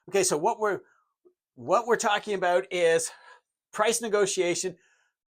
Okay, so what we're talking about is price negotiation.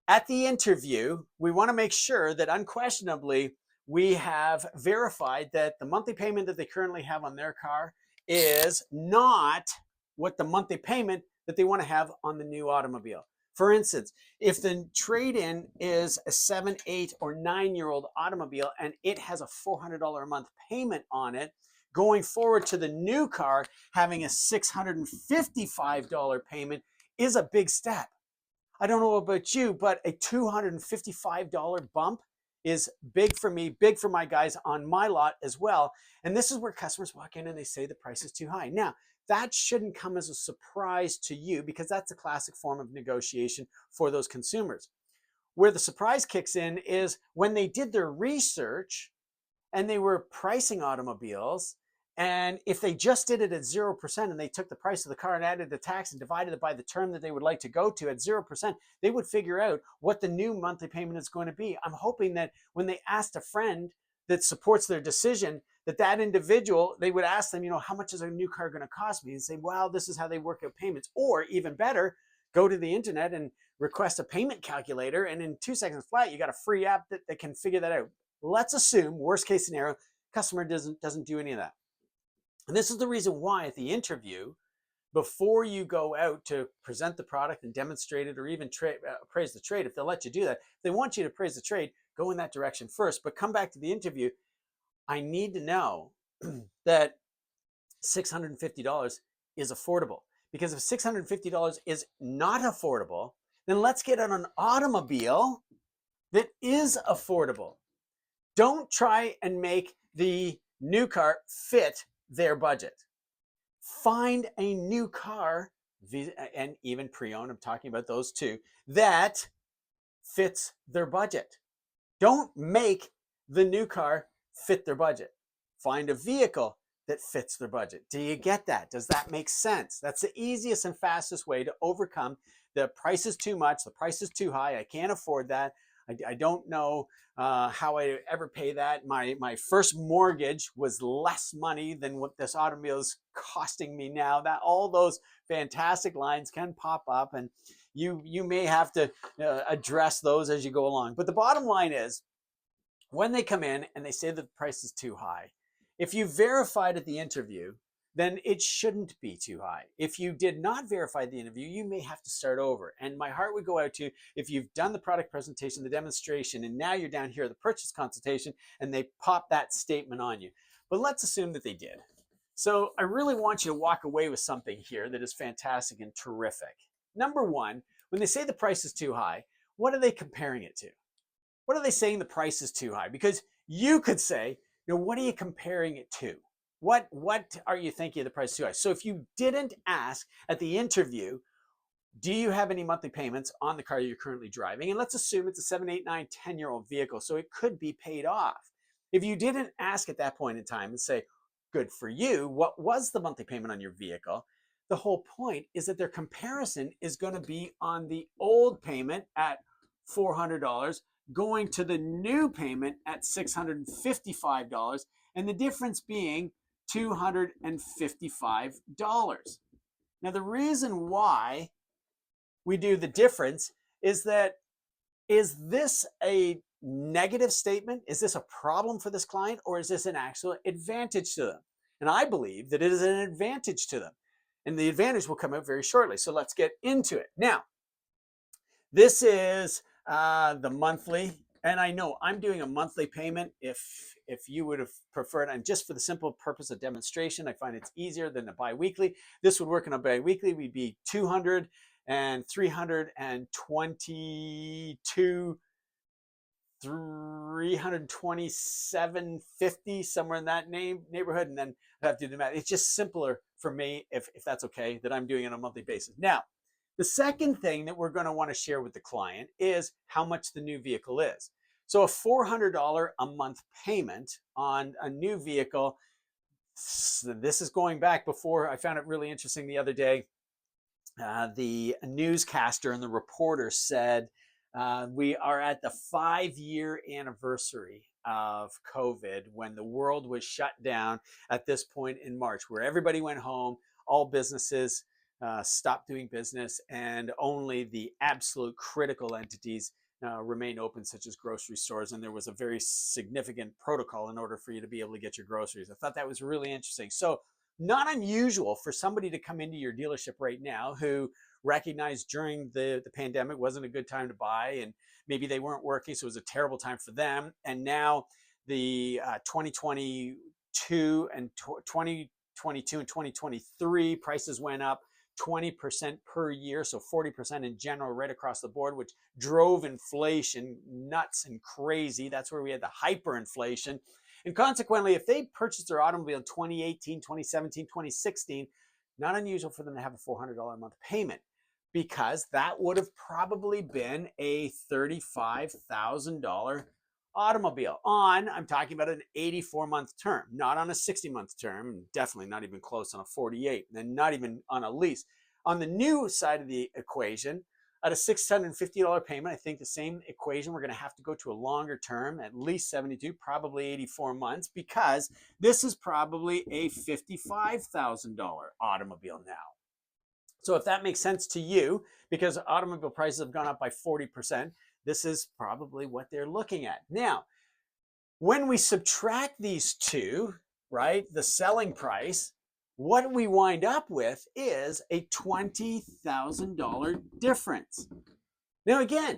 At the interview, we want to make sure that unquestionably we have verified that the monthly payment that they currently have on their car is not what the monthly payment that they want to have on the new automobile. For instance, if the trade-in is a 7, 8, or 9-year-old automobile and it has a $400 a month payment on it, going forward to the new car, having a $655 payment is a big step. I don't know about you, but a $255 bump is big for me, big for my guys on my lot as well. And this is where customers walk in and they say the price is too high. Now, that shouldn't come as a surprise to you because that's a classic form of negotiation for those consumers. Where the surprise kicks in is when they did their research and they were pricing automobiles. And if they just did it at 0% and they took the price of the car and added the tax and divided it by the term that they would like to go to at 0%, they would figure out what the new monthly payment is going to be. I'm hoping that when they asked a friend that supports their decision, that individual, they would ask them, how much is a new car going to cost me? And say, well, this is how they work out payments. Or even better, go to the internet and request a payment calculator. And in 2 seconds flat, you got a free app that can figure that out. Let's assume, worst case scenario, customer doesn't do any of that. And this is the reason why at the interview, before you go out to present the product and demonstrate it or even praise the trade, if they'll let you do that, if they want you to praise the trade, go in that direction first. But come back to the interview. I need to know that $650 is affordable. Because if $650 is not affordable, then let's get on an automobile that is affordable. Don't try and make the new car fit their budget. Find a new car, and even pre-owned, I'm talking about those two, that fits their budget. Don't make the new car fit their budget. Find a vehicle that fits their budget. Do you get that? Does that make sense? That's the easiest and fastest way to overcome the price is too much, the price is too high, I can't afford that. I don't know how I ever pay that. My first mortgage was less money than what this automobile is costing me now. That all those fantastic lines can pop up, and you may have to address those as you go along. But the bottom line is, when they come in and they say that the price is too high, if you verified at the interview, then it shouldn't be too high. If you did not verify the interview, you may have to start over. And my heart would go out to you if you've done the product presentation, the demonstration, and now you're down here at the purchase consultation and they pop that statement on you. But let's assume that they did. So I really want you to walk away with something here that is fantastic and terrific. Number one, when they say the price is too high, what are they comparing it to? What are they saying the price is too high? Because you could say, what are you comparing it to? What are you thinking of the price too high? So if you didn't ask at the interview, do you have any monthly payments on the car you're currently driving? And let's assume it's a 7, 8, 9, 10-year-old vehicle, so it could be paid off. If you didn't ask at that point in time and say, good for you, what was the monthly payment on your vehicle? The whole point is that their comparison is going to be on the old payment at $400, going to the new payment at $655, and the difference being $255. Now, the reason why we do the difference is this a negative statement? Is this a problem for this client, or is this an actual advantage to them? And I believe that it is an advantage to them. And the advantage will come out very shortly. So let's get into it. Now, this is the monthly. And I know I'm doing a monthly payment. If you would have preferred, and just for the simple purpose of demonstration, I find it's easier than a bi-weekly. This would work on a bi-weekly. We'd be 200 and 322, 327.50, somewhere in that neighborhood, and then I have to do the math. It's just simpler for me, if that's okay, that I'm doing it on a monthly basis. Now, the second thing that we're going to want to share with the client is how much the new vehicle is. So a $400 a month payment on a new vehicle, this is going back before. I found it really interesting the other day. The newscaster and the reporter said, we are at the 5-year anniversary of COVID, when the world was shut down at this point in March, where everybody went home. all businesses stopped doing business, and only the absolute critical entities remain open, such as grocery stores. And there was a very significant protocol in order for you to be able to get your groceries. I thought that was really interesting. So not unusual for somebody to come into your dealership right now who recognized during the pandemic wasn't a good time to buy, and maybe they weren't working, so it was a terrible time for them. And now the 2022 and 2022 and 2023 prices went up 20% per year, so 40% in general right across the board, which drove inflation nuts and crazy. That's where we had the hyperinflation. And consequently, if they purchased their automobile in 2018, 2017, 2016, not unusual for them to have a $400 a month payment, because that would have probably been a $35,000 automobile on, I'm talking about an 84-month term, not on a 60-month term, definitely not even close on a 48, and not even on a lease. On the new side of the equation, at a $650 payment, I think the same equation, we're going to have to go to a longer term, at least 72, probably 84 months, because this is probably a $55,000 automobile now. So if that makes sense to you, because automobile prices have gone up by 40%, this is probably what they're looking at. Now, when we subtract these two, right, the selling price, what we wind up with is a $20,000 difference. Now, again,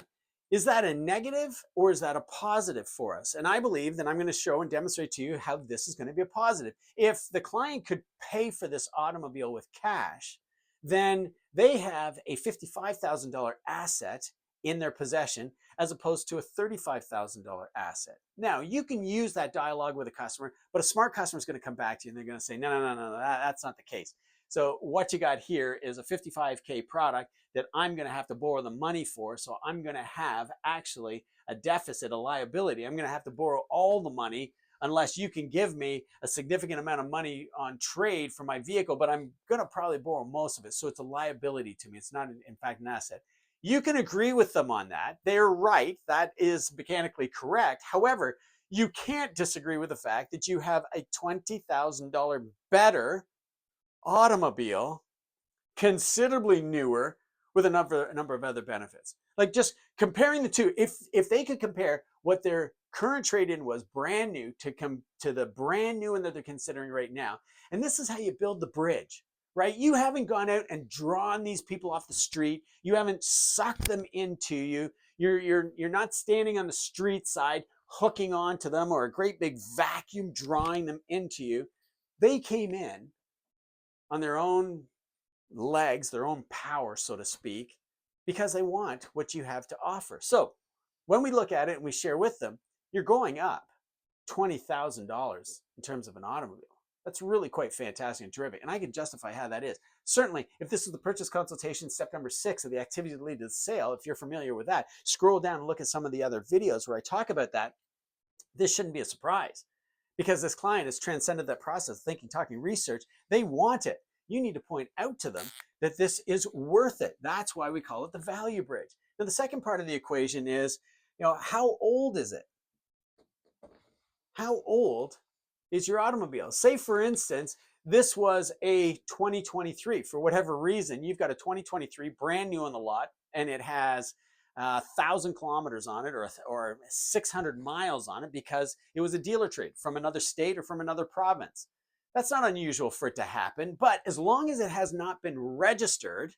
is that a negative or is that a positive for us? And I believe that I'm going to show and demonstrate to you how this is going to be a positive. If the client could pay for this automobile with cash, then they have a $55,000 asset in their possession as opposed to a $35,000 asset. Now, you can use that dialogue with a customer, but a smart customer is going to come back to you and they're going to say, no, that's not the case. So what you got here is a $55K product that I'm going to have to borrow the money for. So I'm going to have actually a deficit, a liability. I'm going to have to borrow all the money unless you can give me a significant amount of money on trade for my vehicle, but I'm going to probably borrow most of it. So it's a liability to me. It's not, in fact, an asset. You can agree with them on that. They're right. That is mechanically correct. However, you can't disagree with the fact that you have a $20,000 better automobile, considerably newer, with a number of other benefits. Like just comparing the two, if they could compare what their current trade-in was brand new to the brand new one that they're considering right now, and this is how you build the bridge, right? You haven't gone out and drawn these people off the street. You haven't sucked them into you. You're not standing on the street side hooking onto them, or a great big vacuum drawing them into you. They came in on their own legs, their own power, so to speak, because they want what you have to offer. So when we look at it and we share with them, you're going up $20,000 in terms of an automobile. That's really quite fantastic and terrific. And I can justify how that is. Certainly, if this is the purchase consultation, step number 6 of the activity to lead to the sale, if you're familiar with that, scroll down and look at some of the other videos where I talk about that. This shouldn't be a surprise, because this client has transcended that process, thinking, talking, research. They want it. You need to point out to them that this is worth it. That's why we call it the value bridge. Now, the second part of the equation is, how old is it? How old is your automobile? Say, for instance, this was a 2023. For whatever reason, you've got a 2023 brand new on the lot, and it has 1,000 kilometers on it, or 600 miles on it, because it was a dealer trade from another state or from another province. That's not unusual for it to happen, but as long as it has not been registered,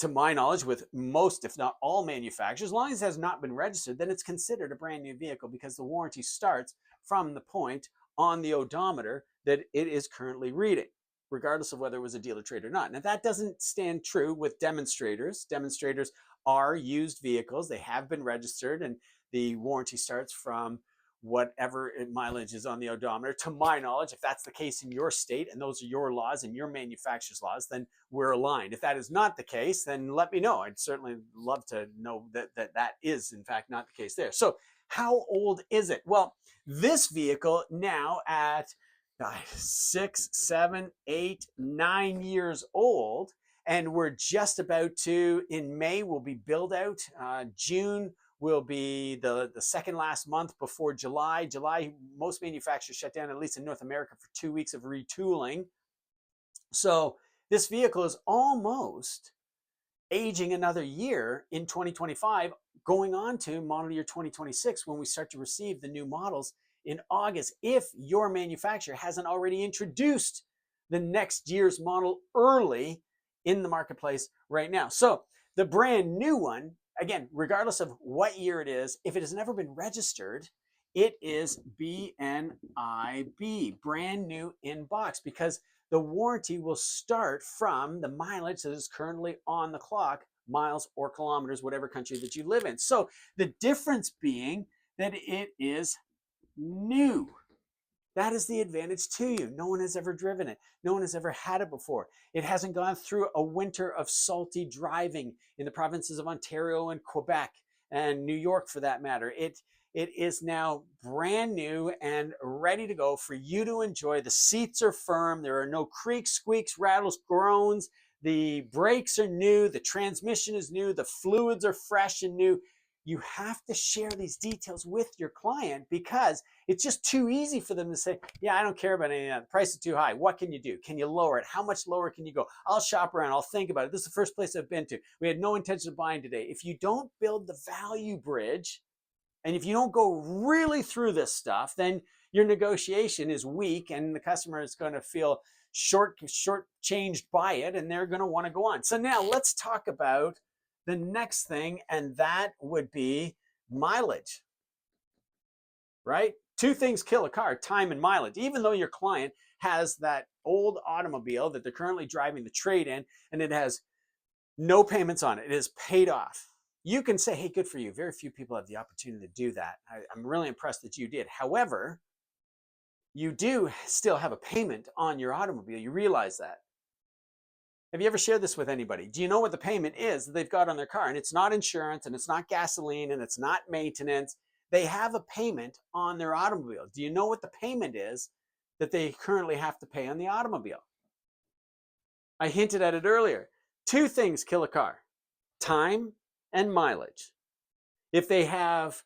to my knowledge, with most, if not all manufacturers, as long as it has not been registered, then it's considered a brand new vehicle, because the warranty starts from the point on the odometer that it is currently reading, regardless of whether it was a dealer trade or not. Now, that doesn't stand true with demonstrators. Demonstrators are used vehicles. They have been registered, and the warranty starts from whatever mileage is on the odometer. To my knowledge, if that's the case in your state and those are your laws and your manufacturer's laws, then we're aligned. If that is not the case, then let me know. I'd certainly love to know that is in fact not the case there. So how old is it? Well, this vehicle now at 6, 7, 8, 9 years old, and we're just about to, in May, we'll be billed out. June will be the second last month before July. July, most manufacturers shut down, at least in North America, for 2 weeks of retooling. So this vehicle is almost aging another year in 2025, going on to model year 2026 when we start to receive the new models in August, if your manufacturer hasn't already introduced the next year's model early in the marketplace right now. So the brand new one, again, regardless of what year it is, if it has never been registered, it is BNIB, brand new in box, because the warranty will start from the mileage that is currently on the clock, miles or kilometers, whatever country that you live in. So the difference being that it is new. That is the advantage to you. No one has ever driven it. No one has ever had it before. It hasn't gone through a winter of salty driving in the provinces of Ontario and Quebec and New York, for that matter. It is now brand new and ready to go for you to enjoy. The seats are firm. There are no creaks, squeaks, rattles, groans. The brakes are new. The transmission is new. The fluids are fresh and new. You have to share these details with your client, because it's just too easy for them to say, yeah, I don't care about any of that. The price is too high. What can you do? Can you lower it? How much lower can you go? I'll shop around. I'll think about it. This is the first place I've been to. We had no intention of buying today. If you don't build the value bridge, and if you don't go really through this stuff, then your negotiation is weak and the customer is going to feel short-changed by it, and they're going to want to go on. So now let's talk about the next thing, and that would be mileage, right? Two things kill a car: time and mileage. Even though your client has that old automobile that they're currently driving the trade in, and it has no payments on it, it is paid off, you can say, hey, good for you. Very few people have the opportunity to do that. I'm really impressed that you did. However, you do still have a payment on your automobile. You realize that. Have you ever shared this with anybody? Do you know what the payment is that they've got on their car? And it's not insurance, and it's not gasoline, and it's not maintenance. They have a payment on their automobile. Do you know what the payment is that they currently have to pay on the automobile? I hinted at it earlier. Two things kill a car: time and mileage. If they have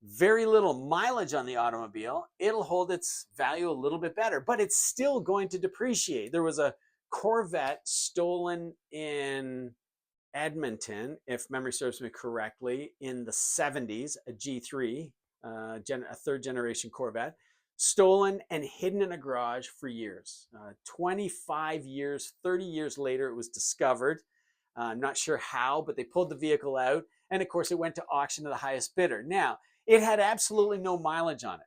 very little mileage on the automobile, it'll hold its value a little bit better, but it's still going to depreciate. There was a Corvette stolen in Edmonton, if memory serves me correctly, in the 70s, a G3, a third generation Corvette, stolen and hidden in a garage for years. 25 years, 30 years later, it was discovered. I'm not sure how, but they pulled the vehicle out, and of course it went to auction to the highest bidder. Now, it had absolutely no mileage on it,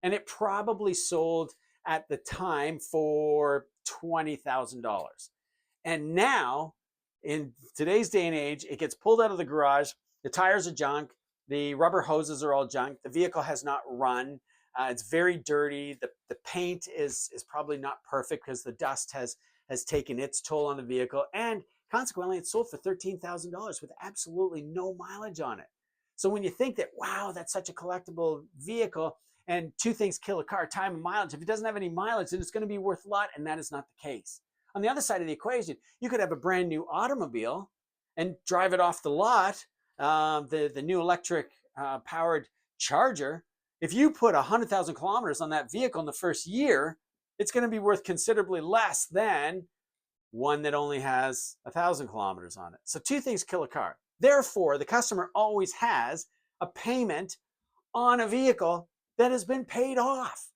and it probably sold at the time for $20,000. And now, in today's day and age, it gets pulled out of the garage, the tires are junk, the rubber hoses are all junk, the vehicle has not run, it's very dirty, the paint is probably not perfect because the dust has taken its toll on the vehicle, and consequently, it sold for $13,000 with absolutely no mileage on it. So when you think that, wow, that's such a collectible vehicle, and two things kill a car: time and mileage. If it doesn't have any mileage, then it's going to be worth a lot, and that is not the case. On the other side of the equation, you could have a brand new automobile and drive it off the lot, the new electric powered Charger. If you put 100,000 kilometers on that vehicle in the first year, it's going to be worth considerably less than one that only has 1,000 kilometers on it. So two things kill a car. Therefore, the customer always has a payment on a vehicle that has been paid off.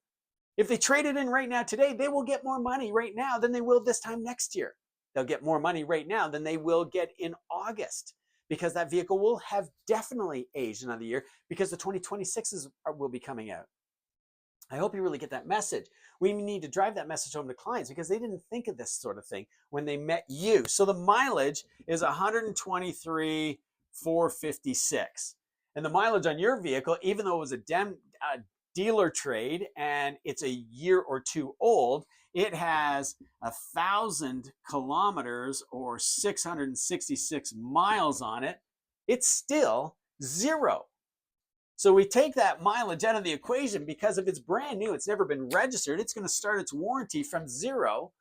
If they trade it in right now today, they will get more money right now than they will this time next year. They'll get more money right now than they will get in August, because that vehicle will have definitely aged another year, because the 2026s will be coming out. I hope you really get that message. We need to drive that message home to clients, because they didn't think of this sort of thing when they met you. So the mileage is 123,456. And the mileage on your vehicle, even though it was a dealer trade and it's a year or two old, it has 1,000 kilometers or 666 miles on it. It's still zero. So we take that mileage out of the equation, because if it's brand new, it's never been registered, it's going to start its warranty from zero.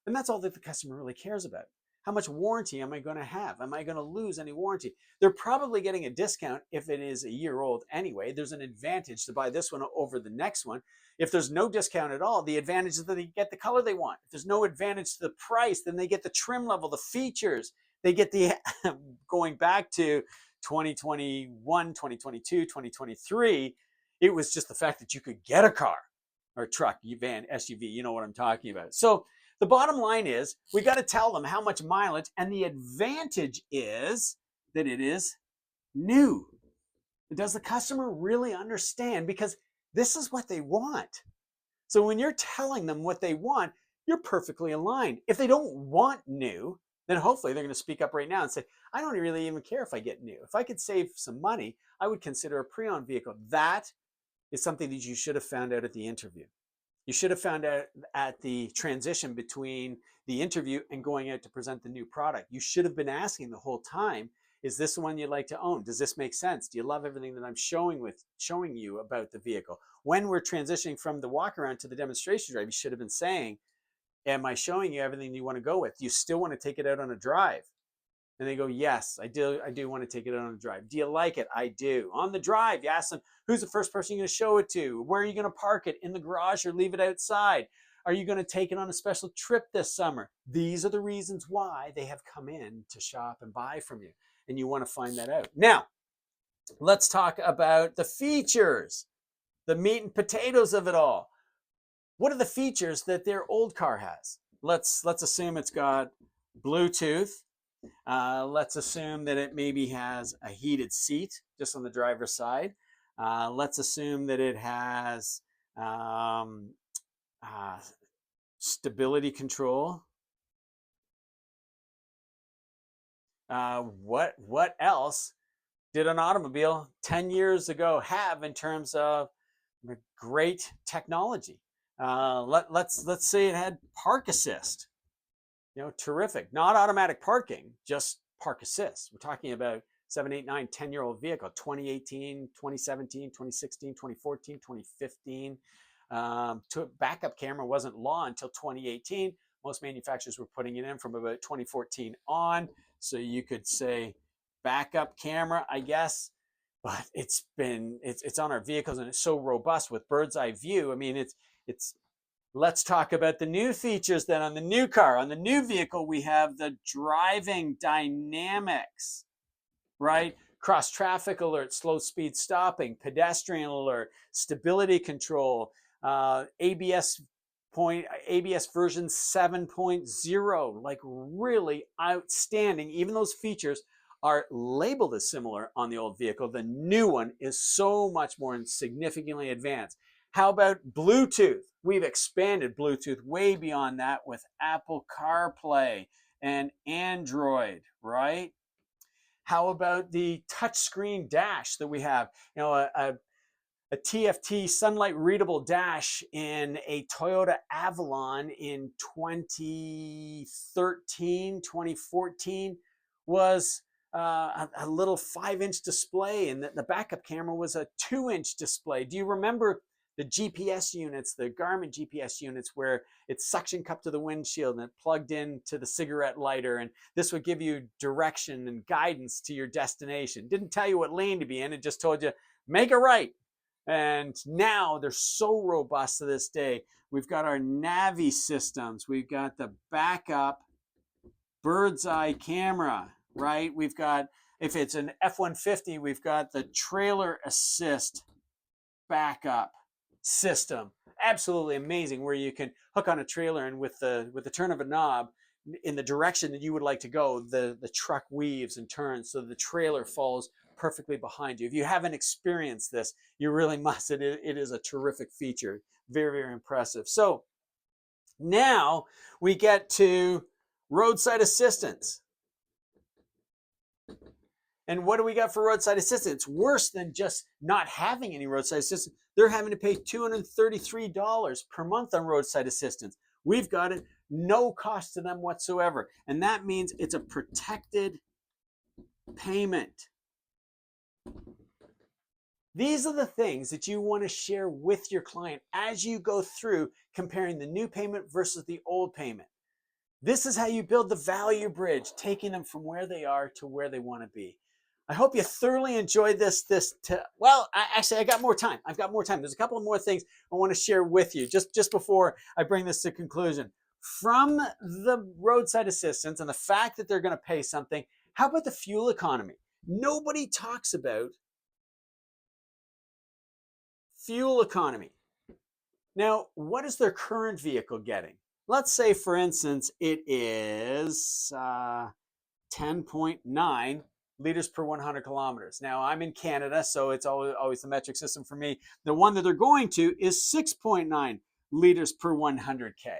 And that's all that the customer really cares about. How much warranty am I going to have? Am I going to lose any warranty? They're probably getting a discount if it is a year old anyway. There's an advantage to buy this one over the next one. If there's no discount at all, the advantage is that they get the color they want. If there's no advantage to the price, then they get the trim level, the features. They get the, going back to 2021, 2022, 2023, it was just the fact that you could get a car or truck, van, SUV, you know what I'm talking about. So the bottom line is we got to tell them how much mileage, and the advantage is that it is new. Does the customer really understand? Because this is what they want. So when you're telling them what they want, you're perfectly aligned. If they don't want new, then hopefully they're going to speak up right now and say, I don't really even care if I get new. If I could save some money, I would consider a pre-owned vehicle. That is something that you should have found out at the interview. You should have found out at the transition between the interview and going out to present the new product. You should have been asking the whole time, is this the one you'd like to own? Does this make sense? Do you love everything that I'm showing you about the vehicle? When we're transitioning from the walk around to the demonstration drive, you should have been saying, am I showing you everything you want to go with? Do you still want to take it out on a drive? And they go, yes, I do want to take it out on a drive. Do you like it? I do. On the drive, you ask them, who's the first person you're going to show it to? Where are you going to park it? In the garage or leave it outside? Are you going to take it on a special trip this summer? These are the reasons why they have come in to shop and buy from you. And you want to find that out. Now, let's talk about the features, the meat and potatoes of it all. What are the features that their old car has? Let's assume it's got Bluetooth. Let's assume that it maybe has a heated seat just on the driver's side. Let's assume that it has stability control. What else did an automobile 10 years ago have in terms of great technology? Let's say it had park assist. You know, terrific. Not automatic parking, just park assist. We're talking about 7, 8, 9, 10-year-old vehicle, 2018, 2017, 2016, 2014, 2015. Backup camera wasn't law until 2018. Most manufacturers were putting it in from about 2014 on. So you could say backup camera, I guess, but it's on our vehicles and it's so robust with bird's eye view. I mean, it's let's talk about the new features then on the new car. On the new vehicle, we have the driving dynamics, right? Cross traffic alert, slow speed stopping, pedestrian alert, stability control, ABS version 7.0, like really outstanding. Even those features are labeled as similar on the old vehicle. The new one is so much more significantly advanced. How about Bluetooth? We've expanded Bluetooth way beyond that with Apple CarPlay and Android, right? How about the touchscreen dash that we have? You know, a TFT sunlight readable dash in a Toyota Avalon in 2013, 2014 was a little 5-inch display, and the backup camera was a 2-inch display. Do you remember the GPS units, the Garmin GPS units, where it's suction cup to the windshield and it plugged into the cigarette lighter, and this would give you direction and guidance to your destination? Didn't tell you what lane to be in, it just told you, make a right. And now they're so robust to this day. We've got our Navi systems. We've got the backup bird's eye camera, right? We've got, if it's an F-150, we've got the trailer assist backup system. Absolutely amazing, where you can hook on a trailer and with the turn of a knob in the direction that you would like to go, the truck weaves and turns so the trailer falls perfectly behind you. If you haven't experienced this, you really must. It is a terrific feature. Very, very impressive. So now we get to roadside assistance. And what do we got for roadside assistance? It's worse than just not having any roadside assistance. They're having to pay $233 per month on roadside assistance. We've got it, no cost to them whatsoever. And that means it's a protected payment. These are the things that you want to share with your client as you go through comparing the new payment versus the old payment. This is how you build the value bridge, taking them from where they are to where they want to be. I hope you thoroughly enjoyed this. I got more time. I've got more time. There's a couple of more things I want to share with you just before I bring this to conclusion. From the roadside assistance and the fact that they're going to pay something, how about the fuel economy? Nobody talks about fuel economy. Now, what is their current vehicle getting? Let's say, for instance, it is 10.9 liters per 100 kilometers. Now, I'm in Canada, so it's always the metric system for me. The one that they're going to is 6.9 liters per 100K.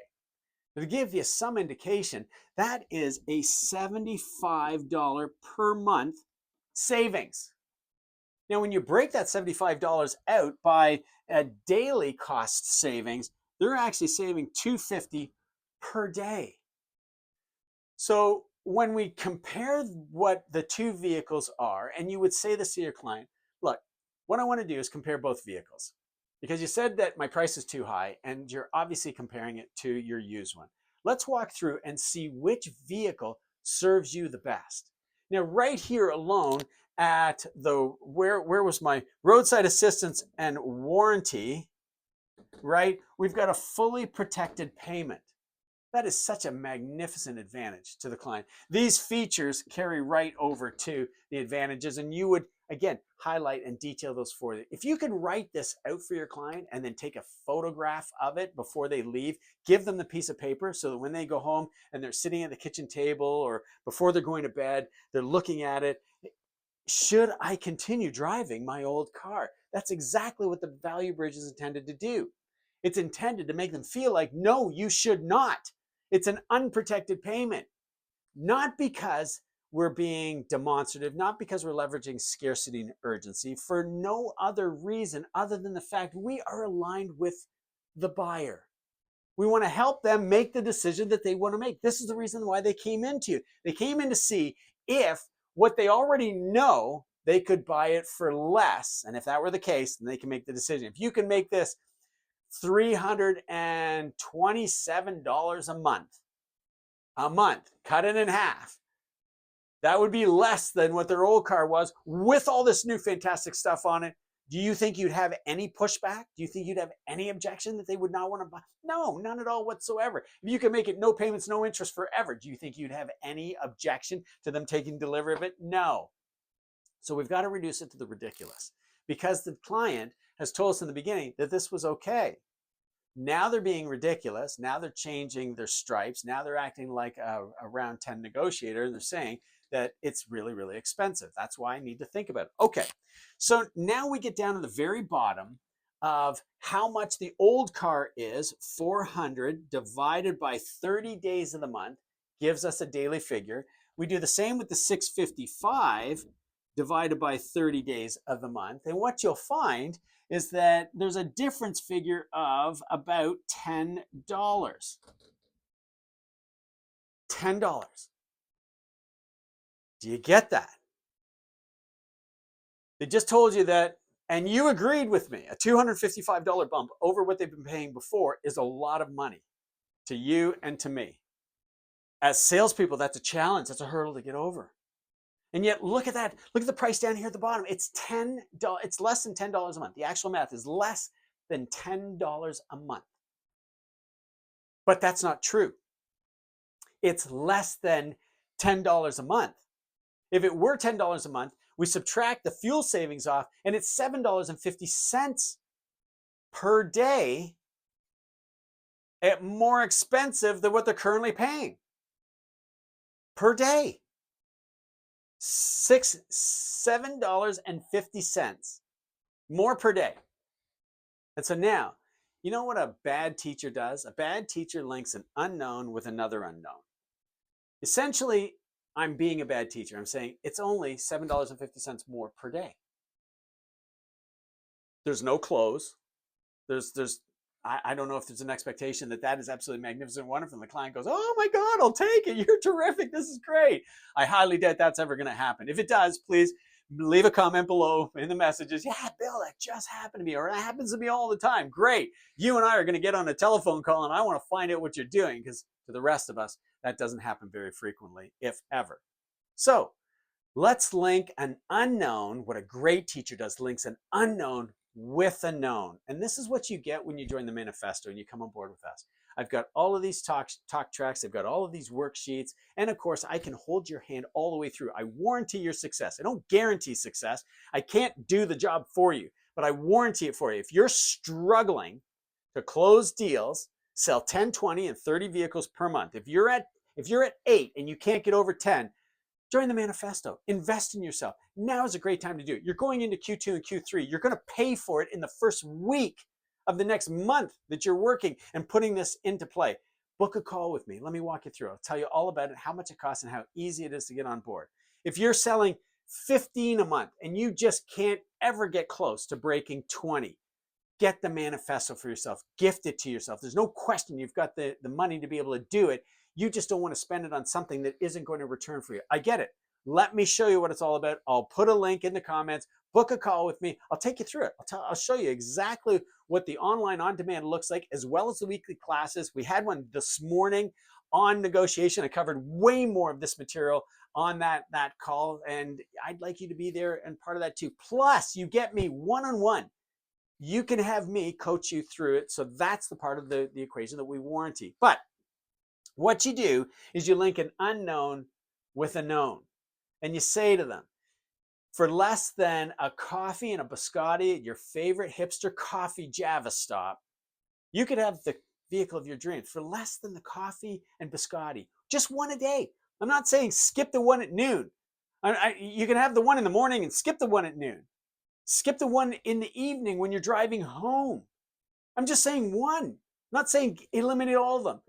To give you some indication, that is a $75 per month savings. Now, when you break that $75 out by a daily cost savings, they're actually saving $250 per day. So when we compare what the two vehicles are, and you would say this to your client, look, what I want to do is compare both vehicles because you said that my price is too high and you're obviously comparing it to your used one. Let's walk through and see which vehicle serves you the best. Now, right here alone at the, where was my roadside assistance and warranty, right? We've got a fully protected payment. That is such a magnificent advantage to the client. These features carry right over to the advantages, and you would, again, highlight and detail those for you. If you can write this out for your client and then take a photograph of it before they leave, give them the piece of paper so that when they go home and they're sitting at the kitchen table or before they're going to bed, they're looking at it. Should I continue driving my old car? That's exactly what the value bridge is intended to do. It's intended to make them feel like, no, you should not. It's an unprotected payment, not because we're being demonstrative, not because we're leveraging scarcity and urgency, for no other reason other than the fact we are aligned with the buyer. We want to help them make the decision that they want to make. This is the reason why they came into you. They came in to see if what they already know, they could buy it for less. And if that were the case, then they can make the decision. If you can make this $327 a month, cut it in half. That would be less than what their old car was with all this new fantastic stuff on it. Do you think you'd have any pushback? Do you think you'd have any objection that they would not want to buy? No, none at all whatsoever. If you can make it no payments, no interest forever, do you think you'd have any objection to them taking delivery of it? No. So we've got to reduce it to the ridiculous because the client has told us in the beginning that this was okay. Now they're being ridiculous. Now they're changing their stripes. Now they're acting like a round 10 negotiator. And they're saying that it's really, really expensive. That's why I need to think about it. Okay, so now we get down to the very bottom of how much the old car is. 400 divided by 30 days of the month gives us a daily figure. We do the same with the 655 divided by 30 days of the month. And what you'll find is that there's a difference figure of about $10. $10. Do you get that? They just told you that, and you agreed with me. A $255 bump over what they've been paying before is a lot of money to you and to me. As salespeople, that's a challenge. That's a hurdle to get over. And yet, look at that. Look at the price down here at the bottom. It's $10. It's less than $10 a month. The actual math is less than $10 a month. But that's not true. It's less than $10 a month. If it were $10 a month, we subtract the fuel savings off, and it's $7.50 per day, more expensive than what they're currently paying per day. $7.50 more per day. And so now, you know what a bad teacher does? A bad teacher links an unknown with another unknown. Essentially, I'm being a bad teacher. I'm saying it's only $7.50 more per day. There's no close. I don't know if there's an expectation that is absolutely magnificent and wonderful. And the client goes, oh my God, I'll take it. You're terrific. This is great. I highly doubt that's ever going to happen. If it does, please leave a comment below in the messages. Yeah, Bill, that just happened to me, or that happens to me all the time. Great. You and I are going to get on a telephone call and I want to find out what you're doing, because to the rest of us, That doesn't happen very frequently, if ever. So let's link an unknown. What a great teacher does, links an unknown with a known. And this is what you get when you join the manifesto and you come on board with us. I've got all of these talk tracks. I've got all of these worksheets. And of course, I can hold your hand all the way through. I warranty your success. I don't guarantee success. I can't do the job for you, but I warranty it for you. If you're struggling to close deals, sell 10, 20, and 30 vehicles per month. If you're at 8 and you can't get over 10, join the manifesto. Invest in yourself. Now is a great time to do it. You're going into Q2 and Q3. You're going to pay for it in the first week of the next month that you're working and putting this into play. Book a call with me. Let me walk you through. I'll tell you all about it, how much it costs, and how easy it is to get on board. If you're selling 15 a month and you just can't ever get close to breaking 20, get the manifesto for yourself. Gift it to yourself. There's no question you've got the money to be able to do it. You just don't want to spend it on something that isn't going to return for you. I get it. Let me show you what it's all about. I'll put a link in the comments. Book a call with me. I'll take you through it. I'll show you exactly what the online on-demand looks like, as well as the weekly classes. We had one this morning on negotiation. I covered way more of this material on that call, and I'd like you to be there and part of that too. Plus, you get me one-on-one. You can have me coach you through it. So that's the part of the equation that we warranty. But what you do is you link an unknown with a known. And you say to them, for less than a coffee and a biscotti at your favorite hipster coffee Java stop, you could have the vehicle of your dreams for less than the coffee and biscotti. Just one a day. I'm not saying skip the one at noon. You can have the one in the morning and skip the one at noon. Skip the one in the evening when you're driving home. I'm just saying one. I'm not saying eliminate all of them.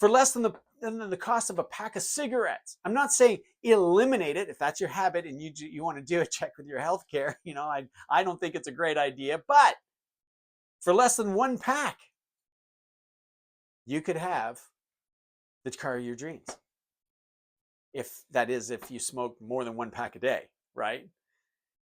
For less than the cost of a pack of cigarettes. I'm not saying eliminate it. If that's your habit and you want to do it, check with your healthcare. I don't think it's a great idea, but for less than one pack, you could have the car of your dreams. If you smoke more than one pack a day, right?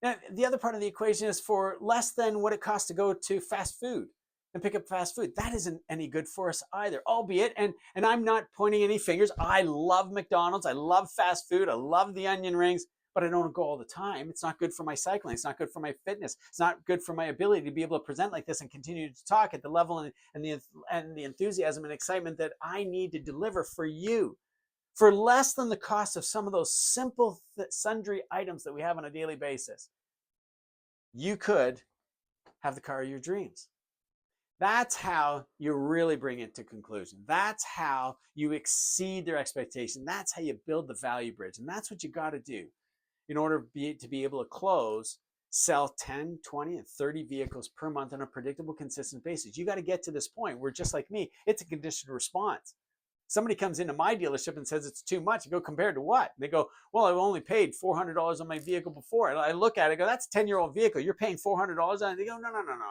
Now, the other part of the equation is for less than what it costs to go to fast food and pick up fast food. That isn't any good for us either, albeit, and I'm not pointing any fingers. I love McDonald's. I love fast food. I love the onion rings, but I don't go all the time. It's not good for my cycling. It's not good for my fitness. It's not good for my ability to be able to present like this and continue to talk at the level and the enthusiasm and excitement that I need to deliver for you. For less than the cost of some of those simple sundry items that we have on a daily basis, you could have the car of your dreams. That's how you really bring it to conclusion. That's how you exceed their expectation. That's how you build the value bridge. And that's what you got to do in order to be able to sell 10, 20, and 30 vehicles per month on a predictable, consistent basis. You got to get to this point where, just like me, it's a conditioned response. Somebody comes into my dealership and says it's too much. I go, compared to what? They go, well, I've only paid $400 on my vehicle before. And I look at it, I go, that's a 10-year-old vehicle. You're paying $400 on it. They go, no,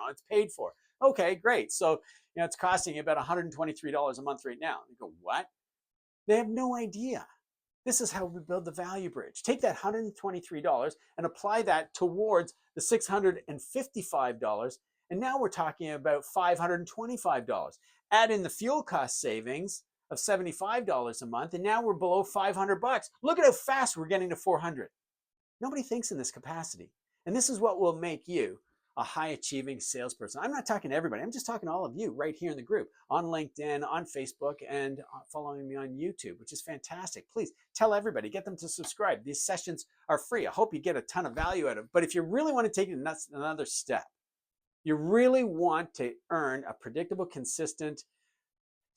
it's paid for. Okay, great. So, it's costing you about $123 a month right now. They go, what? They have no idea. This is how we build the value bridge. Take that $123 and apply that towards the $655. And now we're talking about $525. Add in the fuel cost savings of $75 a month, and now we're below $500. Look at how fast we're getting to 400. Nobody thinks in this capacity. And this is what will make you a high-achieving salesperson. I'm not talking to everybody. I'm just talking to all of you right here in the group, on LinkedIn, on Facebook, and following me on YouTube, which is fantastic. Please tell everybody, get them to subscribe. These sessions are free. I hope you get a ton of value out of it. But if you really want to take it another step, you really want to earn a predictable, consistent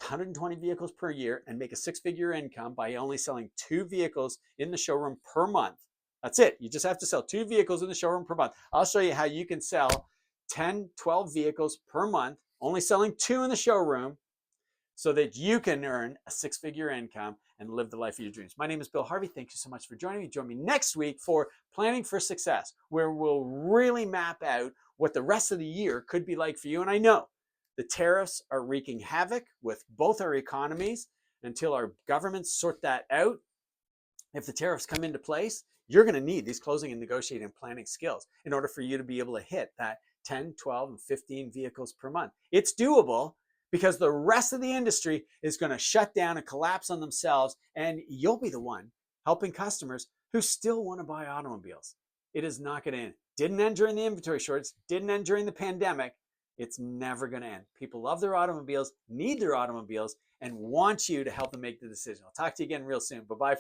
120 vehicles per year and make a six-figure income by only selling 2 vehicles in the showroom per month. That's it. You just have to sell 2 vehicles in the showroom per month. I'll show you how you can sell 10, 12 vehicles per month, only selling 2 in the showroom, so that you can earn a 6-figure income and live the life of your dreams. My name is Bill Harvey. Thank you so much for joining me. Join me next week for Planning for Success, where we'll really map out what the rest of the year could be like for you. And I know the tariffs are wreaking havoc with both our economies. Until our governments sort that out, if the tariffs come into place, you're going to need these closing and negotiating and planning skills in order for you to be able to hit that 10, 12, and 15 vehicles per month. It's doable because the rest of the industry is going to shut down and collapse on themselves, and you'll be the one helping customers who still want to buy automobiles. It is not going to end. Didn't end during the inventory shortage, didn't end during the pandemic. It's never going to end. People love their automobiles, need their automobiles, and want you to help them make the decision. I'll talk to you again real soon. Bye-bye.